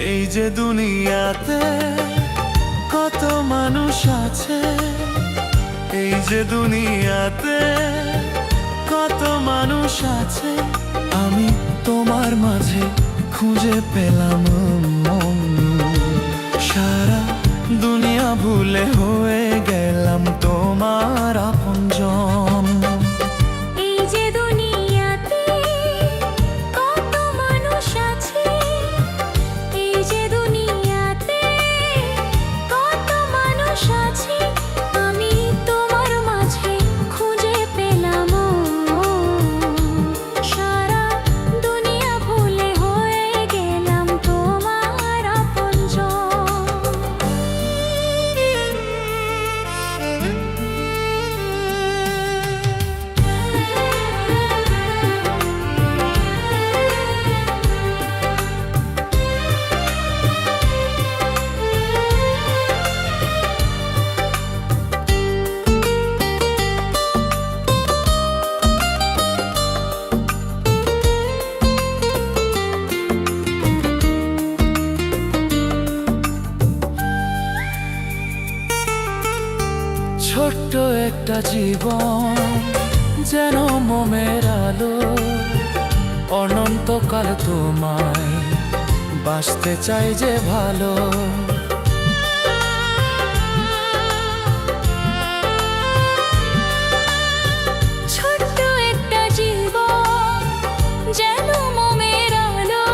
এই যে দুনিয়াতে কত মানুষ আছে, এই যে দুনিয়াতে কত মানুষ আছে, আমি তোমার মাঝে খুঁজে পেলাম সারা দুনিয়া ভুলে হয়ে গেলাম তোমার আপনজন। এই যে দুনিয়াতে কত মানুষ আছে, এই যে দুনিয়াতে কত মানুষ আছে, আমি তোমার মাঝে খুঁজে পেলাম সারা দুনিয়া ভুলে হয়ে গেলাম তোমার আপনজন। ছোট্ট একটা জীবন যেন মোমের আলো, অনন্তকাল তোমায় বাঁচতে চাই যে ভালো। ছোট্ট একটা জীবন যেন মোমের আলো,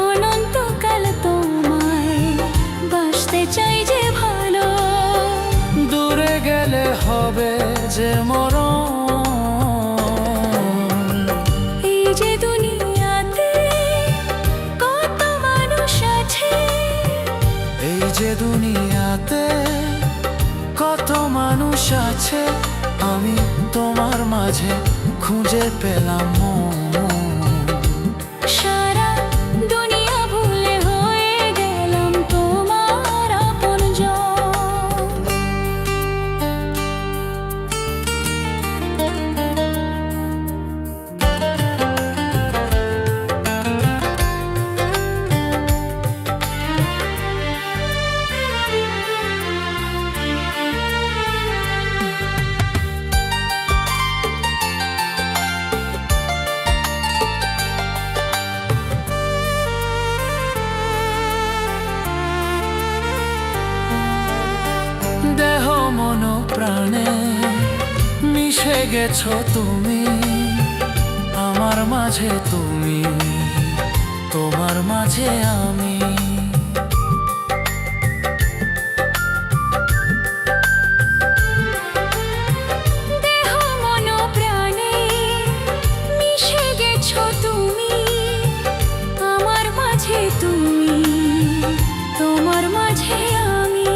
অনন্তকাল তোমায় বাসতে চাই যে ভালো। দূরে গেলে হবে যে মরণ, এই যে দুনিয়াতে কত মানুষ আছে, এই যে দুনিয়াতে কত মানুষ আছে, আমি তোমার মাঝে খুঁজে পেলাম সারা দুনিয়া ভুলে হয়ে গেলাম তোমার আপনজন। দেহ মন প্রাণে মিশে গেছো তুমি, আমার মাঝে তুমি, তোমার মাঝে আমি। দেহ মন প্রাণে মিশে গেছো তুমি, আমার মাঝে তুমি, তোমার মাঝে আমি।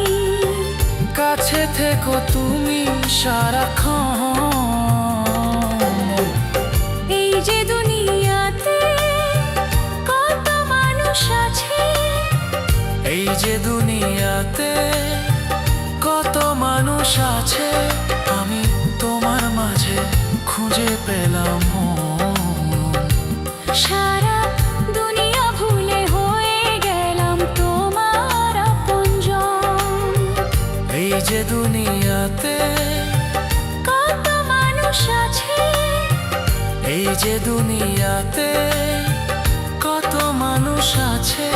কাছে থেকো তুমি সারাক্ষণ, এই যে দুনিয়াতে কত মানুষ আছে, এই যে দুনিয়াতে কত মানুষ আছে, আমি তোমার মাঝে খুঁজে পেলাম সারা দুনিয়া ভুলে হয়ে গেলাম তোমার আপনজন। এই যে দুনিয়াতে কত মানুষ আছে, এই যে দুনিয়াতে কত মানুষ আছে,